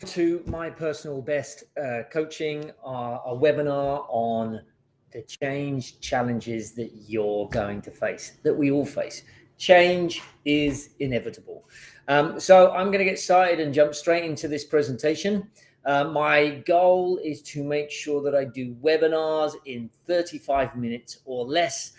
To my personal best coaching, a webinar on the change challenges that you're going to face, that we all face. Change is inevitable. So I'm going to get started and jump straight into this presentation. My goal is to make sure that I do webinars in 35 minutes or less,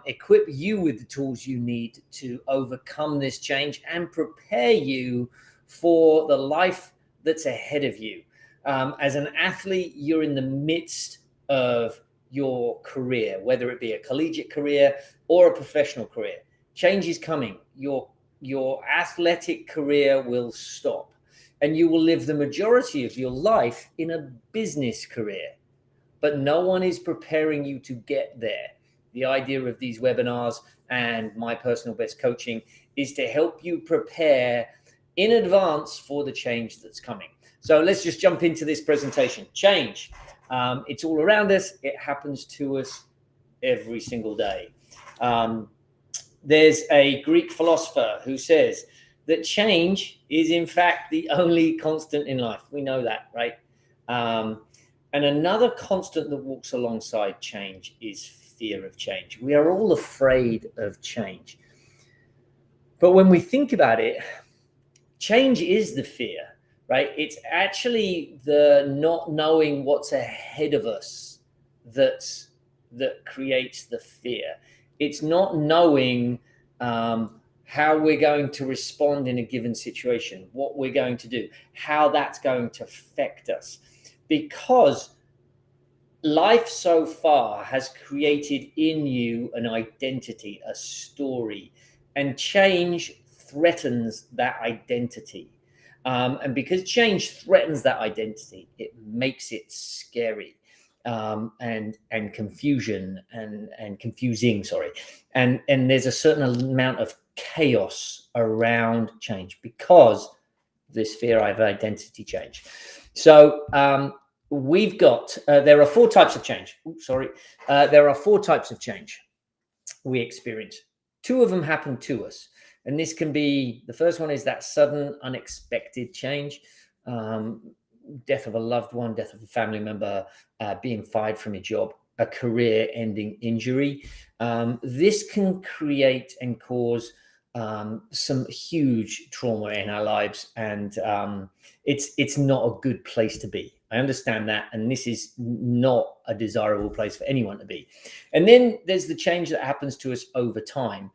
equip you with the tools you need to overcome this change and prepare you for the life that's ahead of you. As an athlete, you're in the midst of your career, whether it be a collegiate career or a professional career. Change is coming. Your athletic career will stop, and you will live the majority of your life in a business career. But no one is preparing you to get there. The idea of these webinars and my personal best coaching is to help you prepare in advance for the change that's coming. So let's just jump into this presentation. Change. It's all around us. It happens to us every single day. There's a Greek philosopher who says that change is in fact the only constant in life. We know that, right? And another constant that walks alongside change is fear of change. We are all afraid of change. But when we think about it, change is the fear, right? It's actually the not knowing what's ahead of us that creates the fear. It's not knowing how we're going to respond in a given situation, what we're going to do, how that's going to affect us. Because life so far has created in you an identity, a story, and change threatens that identity. And because change threatens that identity, it makes it scary and confusion and confusing, sorry. And there's a certain amount of chaos around change because this fear of identity change. So we've got, there are four types of change. There are four types of change we experience. Two of them happen to us. And this can be, the first one is that sudden, unexpected change. Death of a loved one, death of a family member, being fired from a job, a career-ending injury. This can create and cause some huge trauma in our lives, and it's not a good place to be. I understand that, and this is not a desirable place for anyone to be. And then there's the change that happens to us over time.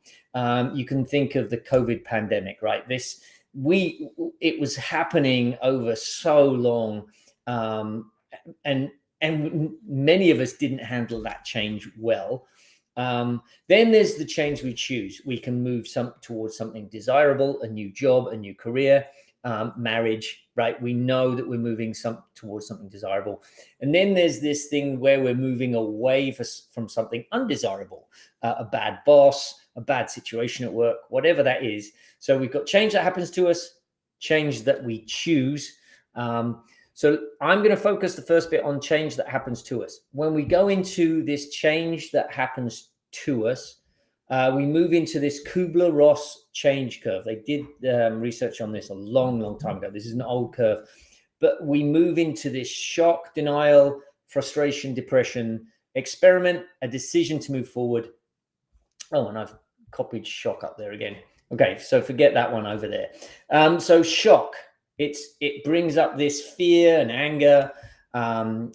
You can think of the COVID pandemic, right? It was happening over so long, and many of us didn't handle that change well. Then there's the change we choose. We can move towards something desirable, a new job, a new career, marriage, right? We know that we're moving towards something desirable. And then there's this thing where we're moving away from something undesirable, a bad boss, a bad situation at work, whatever that is. So we've got change that happens to us, change that we choose. So I'm going to focus the first bit on change that happens to us. When we go into this change that happens to us, we move into this Kubler-Ross change curve. They did research on this a long, long time ago. This is an old curve. But we move into this shock, denial, frustration, depression, experiment, a decision to move forward. Oh, and I've copied shock up there again. Okay, so forget that one over there. So shock, it brings up this fear and anger.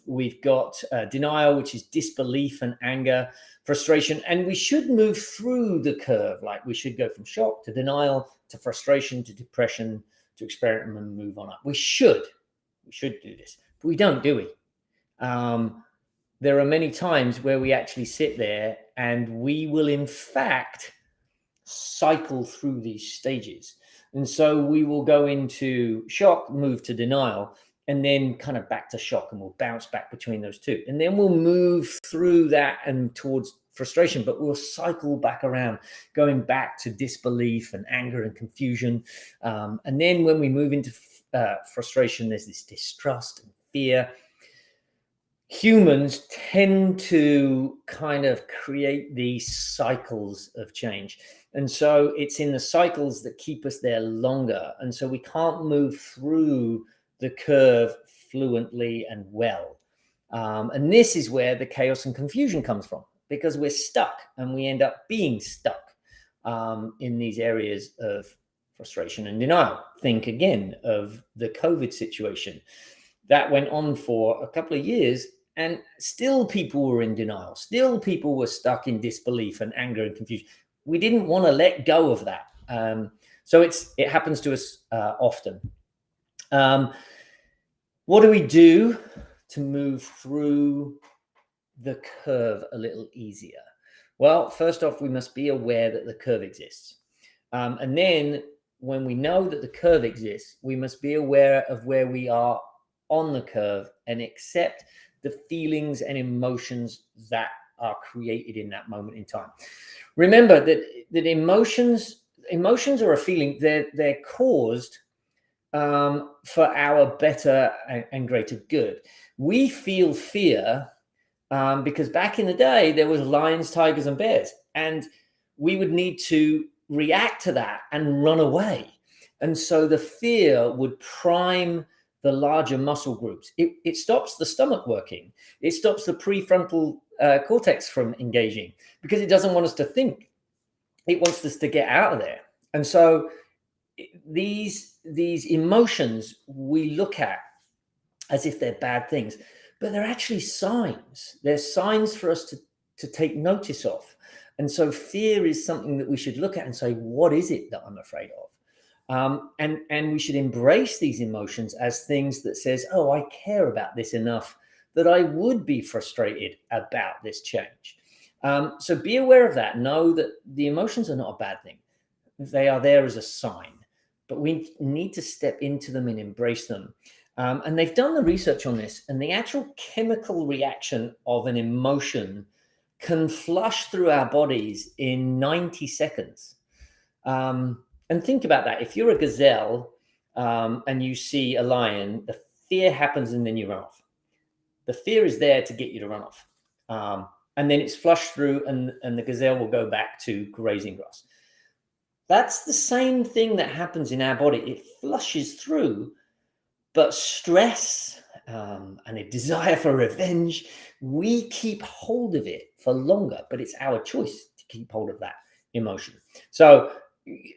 We've got denial, which is disbelief and anger, frustration. And we should move through the curve. Like we should go from shock to denial to frustration to depression to experiment and move on up. We should do this, but we don't, do we? There are many times where we actually sit there and we will in fact cycle through these stages. And so we will go into shock, move to denial, and then kind of back to shock, and we'll bounce back between those two. And then we'll move through that and towards frustration, but we'll cycle back around, going back to disbelief and anger and confusion. And then when we move into frustration, there's this distrust and fear. Humans tend to kind of create these cycles of change. And so it's in the cycles that keep us there longer. And so we can't move through the curve fluently and well. And this is where the chaos and confusion comes from, because we're stuck and we end up being stuck in these areas of frustration and denial. Think again of the COVID situation that went on for a couple of years, and still people were in denial. Still people were stuck in disbelief and anger and confusion. We didn't want to let go of that. So it happens to us often. What do we do to move through the curve a little easier? Well, first off, we must be aware that the curve exists. And then when we know that the curve exists, we must be aware of where we are on the curve and accept the feelings and emotions that are created in that moment in time. Remember that emotions are a feeling. They're caused for our better and greater good. We feel fear because back in the day there was lions, tigers, and bears, and we would need to react to that and run away. And so the fear would prime the larger muscle groups. It stops the stomach working. It stops the prefrontal cortex from engaging because it doesn't want us to think. It wants us to get out of there. And so these emotions we look at as if they're bad things, but they're actually signs. They're signs for us to take notice of. And so fear is something that we should look at and say, what is it that I'm afraid of? And we should embrace these emotions as things that says, oh, I care about this enough that I would be frustrated about this change. So be aware of that. Know that the emotions are not a bad thing. They are there as a sign, but we need to step into them and embrace them. And they've done the research on this, and the actual chemical reaction of an emotion can flush through our bodies in 90 seconds. And think about that. If you're a gazelle and you see a lion, the fear happens and then you run off. The fear is there to get you to run off. And then it's flushed through and the gazelle will go back to grazing grass. That's the same thing that happens in our body. It flushes through, but stress and a desire for revenge, we keep hold of it for longer, but it's our choice to keep hold of that emotion. So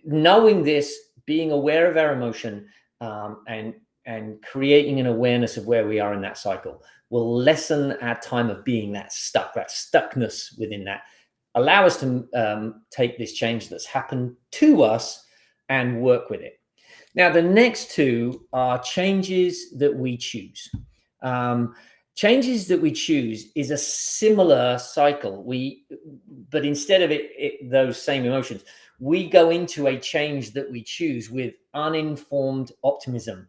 knowing this, being aware of our emotion and creating an awareness of where we are in that cycle will lessen our time of being that stuckness within that, allow us to take this change that's happened to us and work with it. Now, the next two are changes that we choose. Changes that we choose is a similar cycle. But instead of those same emotions, we go into a change that we choose with uninformed optimism.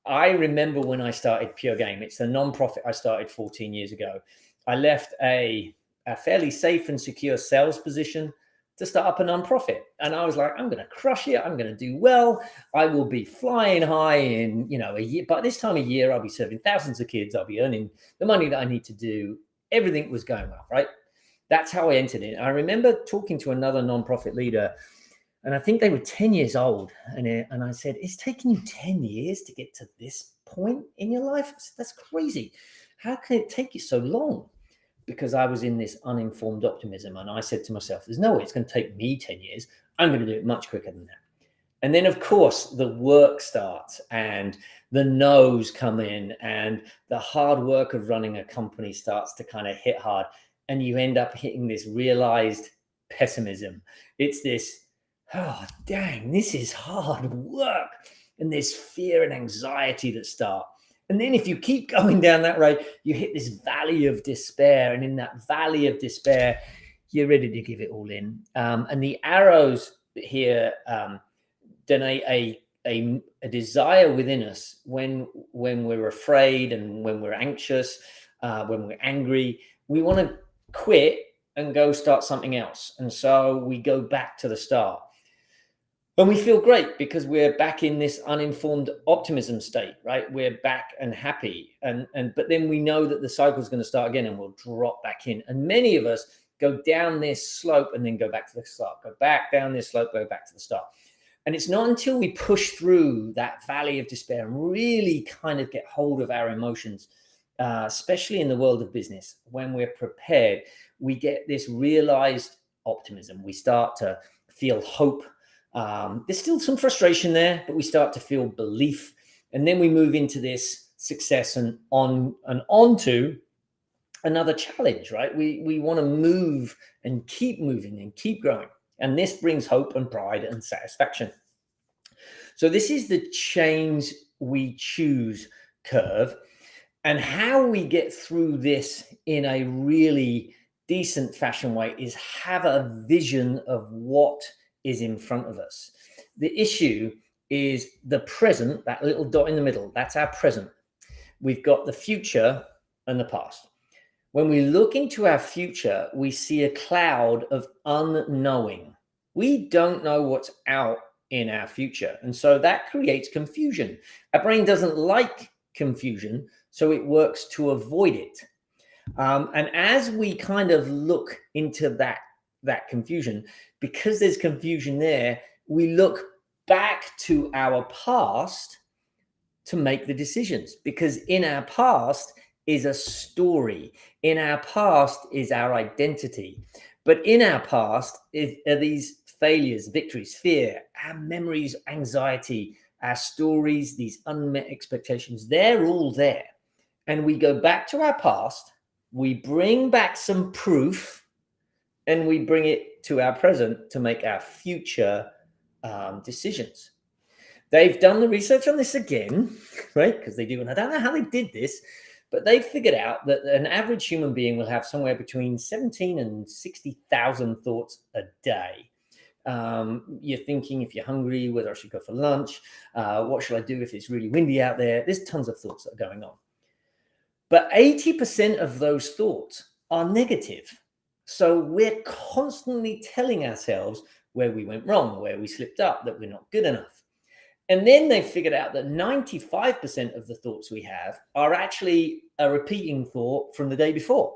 I remember when I started Pure Game. It's the nonprofit I started 14 years ago. I left a fairly safe and secure sales position to start up a nonprofit. And I was like, I'm going to crush it. I'm going to do well. I will be flying high in, a year. By this time of year, I'll be serving thousands of kids. I'll be earning the money that I need to do. Everything was going well, right? That's how I entered it. I remember talking to another nonprofit leader, and I think they were 10 years old. And I said, it's taken you 10 years to get to this point in your life? I said, that's crazy. How can it take you so long? Because I was in this uninformed optimism. And I said to myself, there's no way it's going to take me 10 years. I'm going to do it much quicker than that. And then, of course, the work starts and the no's come in and the hard work of running a company starts to kind of hit hard. And you end up hitting this realized pessimism. It's this, oh, dang, this is hard work. And there's fear and anxiety that start. And then if you keep going down that road, you hit this valley of despair. And in that valley of despair, you're ready to give it all in. And the arrows here denote a desire within us when we're afraid and when we're anxious, when we're angry. We want to quit and go start something else. And so we go back to the start. And we feel great because we're back in this uninformed optimism state, right? We're back and happy. But then we know that the cycle is going to start again and we'll drop back in. And many of us go down this slope and then go back to the start, go back down this slope, go back to the start. And it's not until we push through that valley of despair and really kind of get hold of our emotions, especially in the world of business, when we're prepared, we get this realized optimism. We start to feel hope. There's still some frustration there, but we start to feel belief. And then we move into this success and on to another challenge, right? We want to move and keep moving and keep growing. And this brings hope and pride and satisfaction. So this is the change we choose curve. And how we get through this in a really decent fashion way is have a vision of what is in front of us. The issue is the present, that little dot in the middle, that's our present. We've got the future and the past. When we look into our future, we see a cloud of unknowing. We don't know what's out in our future. And so that creates confusion. Our brain doesn't like confusion, so it works to avoid it. And as we kind of look into that confusion, because there's confusion there, we look back to our past to make the decisions, because in our past is a story. In our past is our identity. But in our past are these failures, victories, fear, our memories, anxiety, our stories, these unmet expectations. They're all there. And we go back to our past, we bring back some proof, and we bring it to our present to make our future decisions. They've done the research on this again, right? Because they do, and I don't know how they did this, but they've figured out that an average human being will have somewhere between 17 and 60,000 thoughts a day. You're thinking, if you're hungry, whether I should go for lunch, what should I do if it's really windy out there? There's tons of thoughts that are going on. But 80% of those thoughts are negative. So we're constantly telling ourselves where we went wrong, where we slipped up, that we're not good enough. And then they figured out that 95% of the thoughts we have are actually a repeating thought from the day before.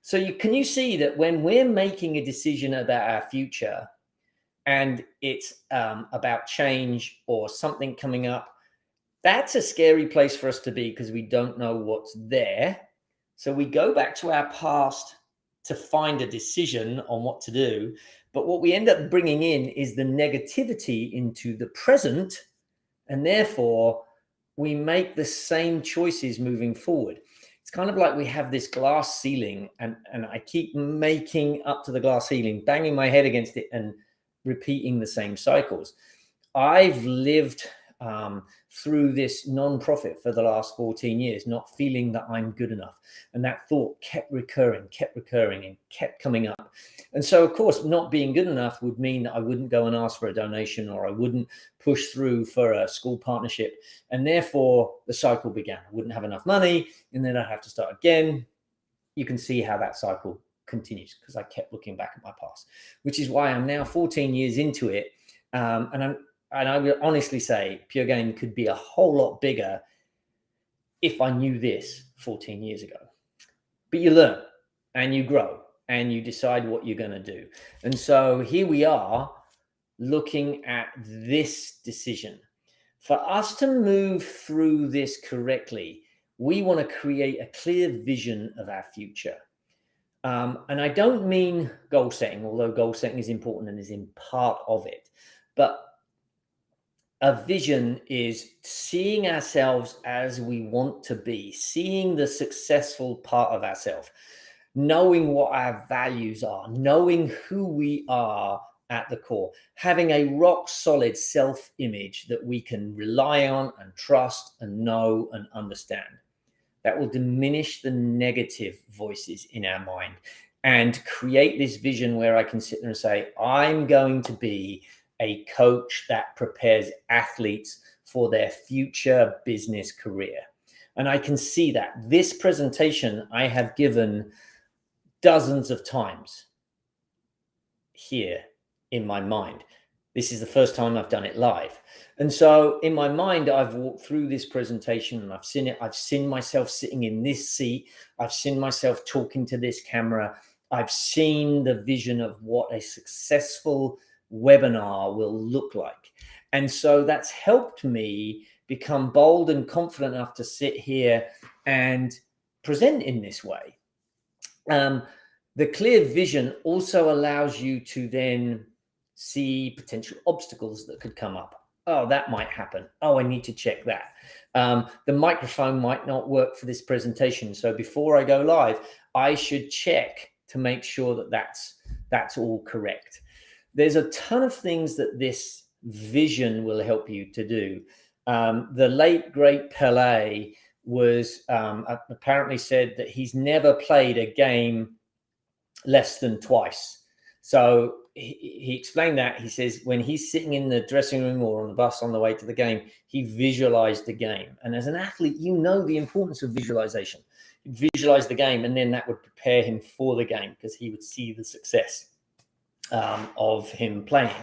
So can you see that when we're making a decision about our future and it's about change or something coming up, that's a scary place for us to be because we don't know what's there. So we go back to our past to find a decision on what to do. But what we end up bringing in is the negativity into the present. And therefore, we make the same choices moving forward. It's kind of like we have this glass ceiling and I keep making up to the glass ceiling, banging my head against it and repeating the same cycles. I've lived through this nonprofit for the last 14 years, not feeling that I'm good enough. And that thought kept recurring and kept coming up. And so, of course, not being good enough would mean that I wouldn't go and ask for a donation, or I wouldn't push through for a school partnership. And therefore, the cycle began. I wouldn't have enough money, and then I'd have to start again. You can see how that cycle continues because I kept looking back at my past, which is why I'm now 14 years into it. And I will honestly say Pure Gain could be a whole lot bigger if I knew this 14 years ago. But you learn and you grow and you decide what you're going to do. And so here we are looking at this decision. For us to move through this correctly, we want to create a clear vision of our future. And I don't mean goal setting, although goal setting is important and is in part of it. But a vision is seeing ourselves as we want to be, seeing the successful part of ourselves, knowing what our values are, knowing who we are at the core, having a rock solid self-image that we can rely on and trust and know and understand. That will diminish the negative voices in our mind and create this vision where I can sit there and say, I'm going to be a coach that prepares athletes for their future business career. And I can see that this presentation I have given dozens of times here in my mind. This is the first time I've done it live. And so in my mind, I've walked through this presentation and I've seen it. I've seen myself sitting in this seat. I've seen myself talking to this camera. I've seen the vision of what a successful webinar will look like. And so that's helped me become bold and confident enough to sit here and present in this way. The clear vision also allows you to then see potential obstacles that could come up. Oh, that might happen. Oh, I need to check that. The microphone might not work for this presentation. So before I go live, I should check to make sure that that's all correct. There's a ton of things that this vision will help you to do. The late, great Pelé was apparently said that he's never played a game less than twice. So he explained that. He says when he's sitting in the dressing room or on the bus on the way to the game, he visualized the game. And as an athlete, you know the importance of visualization. He'd visualize the game, and then that would prepare him for the game because he would see the success of him playing.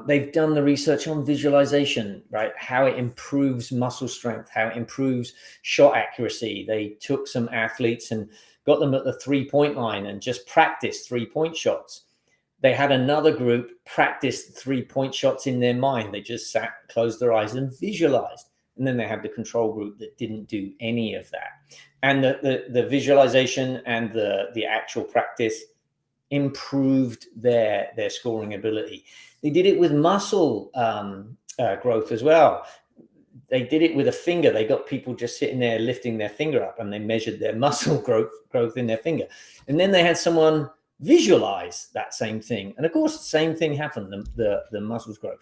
They've done the research on visualization, right? How it improves muscle strength, how it improves shot accuracy. They took some athletes and got them at the 3-point line and just practiced 3-point shots. They had another group practice 3-point shots in their mind. They just sat, closed their eyes and visualized. And then they had the control group that didn't do any of that. And the visualization and the actual practice improved their scoring ability. They did it with muscle growth as well. They did it with a finger. They got people just sitting there lifting their finger up, and they measured their muscle growth in their finger. And then they had someone visualize that same thing. And of course, the same thing happened, the muscles grow.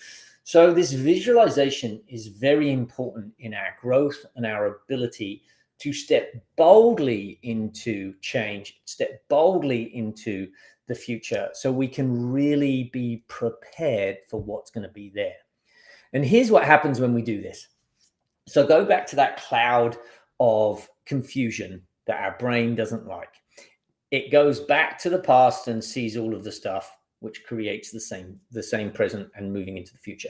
So this visualization is very important in our growth and our ability to step boldly into change, step boldly into the future, so we can really be prepared for what's going to be there. And here's what happens when we do this. So go back to that cloud of confusion that our brain doesn't like. It goes back to the past and sees all of the stuff, which creates the same present and moving into the future.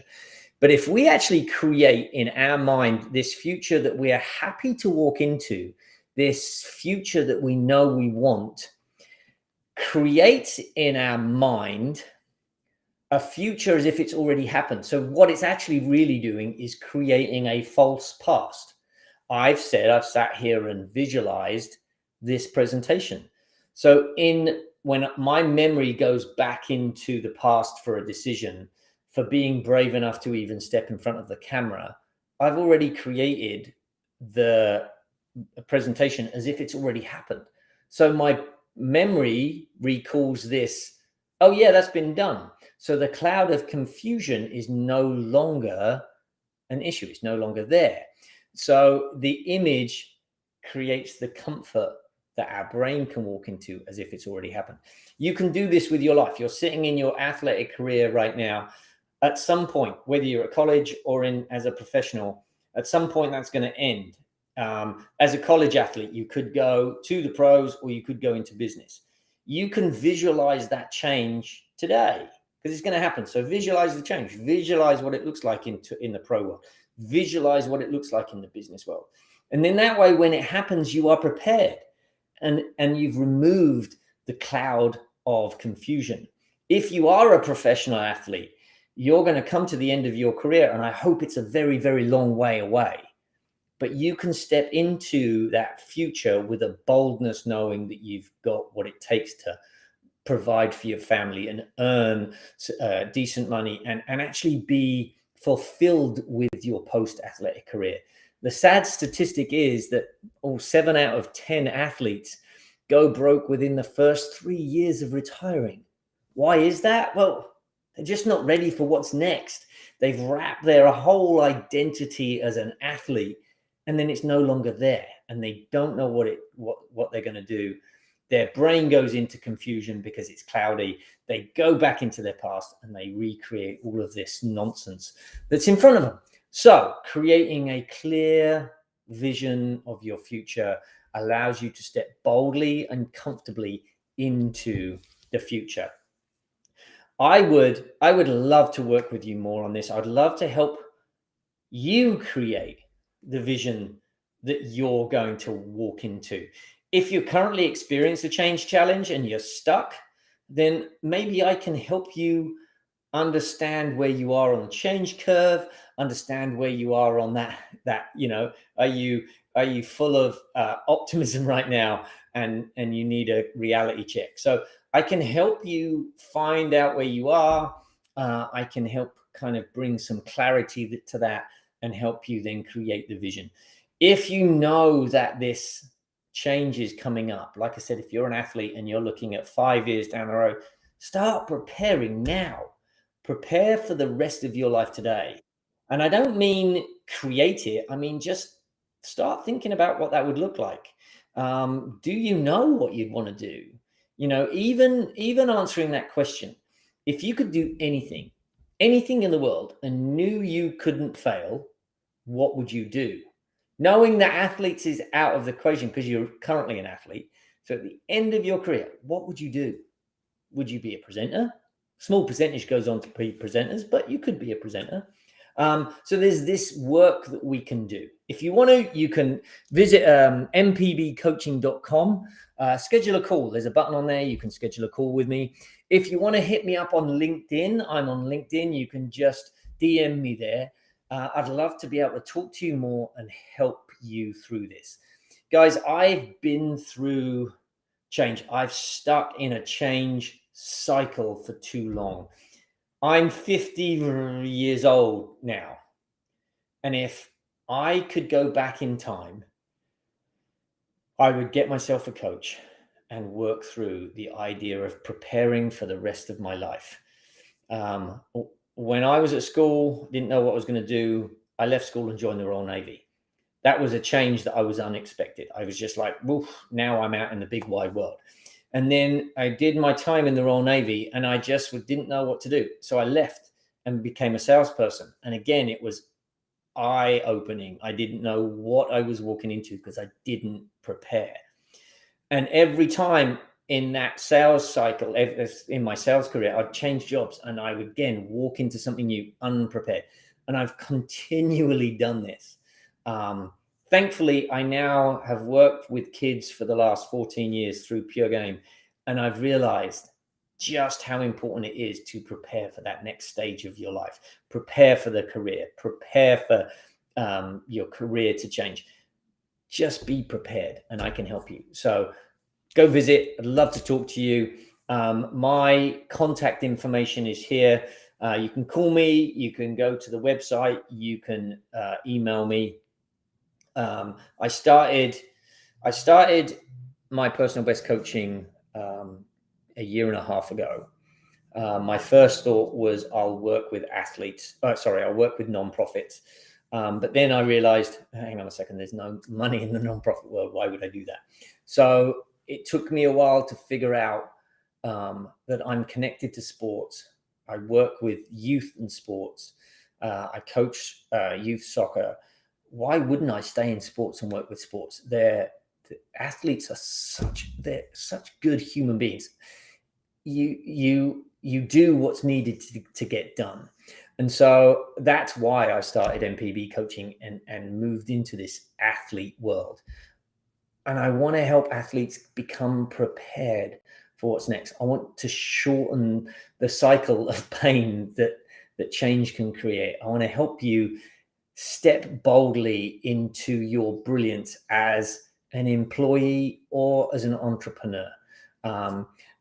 But if we actually create in our mind this future that we are happy to walk into, this future that we know we want, creates in our mind a future as if it's already happened. So what it's actually really doing is creating a false past. I've sat here and visualized this presentation. So when my memory goes back into the past for a decision, for being brave enough to even step in front of the camera, I've already created the presentation as if it's already happened. So my memory recalls this, oh yeah, that's been done. So the cloud of confusion is no longer an issue. It's no longer there. So the image creates the comfort that our brain can walk into as if it's already happened. You can do this with your life. You're sitting in your athletic career right now. At some point, whether you're at college or as a professional, at some point that's going to end. As a college athlete, you could go to the pros or you could go into business. You can visualize that change today because it's going to happen. So visualize the change. Visualize what it looks like in the pro world. Visualize what it looks like in the business world. And then that way, when it happens, you are prepared and you've removed the cloud of confusion. If you are a professional athlete, you're going to come to the end of your career, and I hope it's a very, very long way away. But you can step into that future with a boldness, knowing that you've got what it takes to provide for your family and earn decent money and actually be fulfilled with your post-athletic career. The sad statistic is that 7 out of 10 athletes go broke within the first 3 years of retiring. Why is that? Well, they're just not ready for what's next. They've wrapped their whole identity as an athlete, and then it's no longer there, and they don't know what they're going to do. Their brain goes into confusion because it's cloudy. They go back into their past and they recreate all of this nonsense that's in front of them. So creating a clear vision of your future allows you to step boldly and comfortably into the future. I would love to work with you more on this. I'd love to help you create the vision that you're going to walk into. If you currently experience a change challenge and you're stuck, then maybe I can help you understand where you are on the change curve, understand where you are on that, are you full of optimism right now, and you need a reality check. So I can help you find out where you are. I can help kind of bring some clarity to that and help you then create the vision. If you know that this change is coming up, like I said, if you're an athlete and you're looking at 5 years down the road, start preparing now. Prepare for the rest of your life today. And I don't mean create it, I mean just start thinking about what that would look like. Do you know what you'd want to do? Even answering that question, if you could do anything in the world and knew you couldn't fail, what would you do? Knowing that athletes is out of the equation because you're currently an athlete. So at the end of your career, what would you do? Would you be a presenter? Small percentage goes on to be presenters, but you could be a presenter. So there's this work that we can do. If you want to, you can visit mpbcoaching.com, schedule a call. There's a button on there. You can schedule a call with me. If you want to hit me up on LinkedIn, I'm on LinkedIn. You can just DM me there. I'd love to be able to talk to you more and help you through this. Guys, I've been through change. I've stuck in a change cycle for too long. I'm 50 years old now. And if I could go back in time, I would get myself a coach and work through the idea of preparing for the rest of my life. When I was at school, didn't know what I was going to do. I left school and joined the Royal Navy. That was a change that I was unexpected. I was just like, woof, now I'm out in the big wide world. And then I did my time in the Royal Navy and I just didn't know what to do. So I left and became a salesperson. And again, it was eye-opening. I didn't know what I was walking into because I didn't prepare. And every time in that sales cycle, in my sales career, I'd change jobs and I would again walk into something new unprepared. And I've continually done this. Thankfully, I now have worked with kids for the last 14 years through Pure Game, and I've realized just how important it is to prepare for that next stage of your life, prepare for the career, prepare for your career to change. Just be prepared, and I can help you. So go visit. I'd love to talk to you. My contact information is here. You can call me. You can go to the website. You can email me. I started my personal best coaching a year and a half ago. My first thought was I'll work with athletes. I'll work with nonprofits. But then I realized, hang on a second, there's no money in the nonprofit world. Why would I do that? So it took me a while to figure out that I'm connected to sports. I work with youth and sports. I coach youth soccer. Why wouldn't I stay in sports and work with sports? The athletes are they're such good human beings. You do what's needed to get done. And so that's why I started MPB coaching and moved into this athlete world. And I want to help athletes become prepared for what's next. I want to shorten the cycle of pain that change can create. I want to help you step boldly into your brilliance as an employee or as an entrepreneur.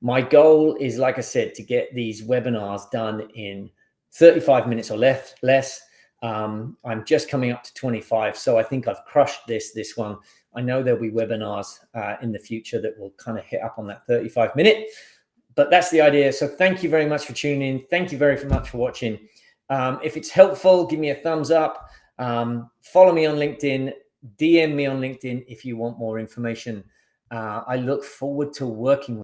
My goal is, like I said, to get these webinars done in 35 minutes or less. I'm just coming up to 25. So I think I've crushed this one. I know there'll be webinars in the future that will kind of hit up on that 35-minute, but that's the idea. So thank you very much for tuning in. Thank you very much for watching. If it's helpful, give me a thumbs up. Follow me on LinkedIn, DM me on LinkedIn if you want more information. I look forward to working with you.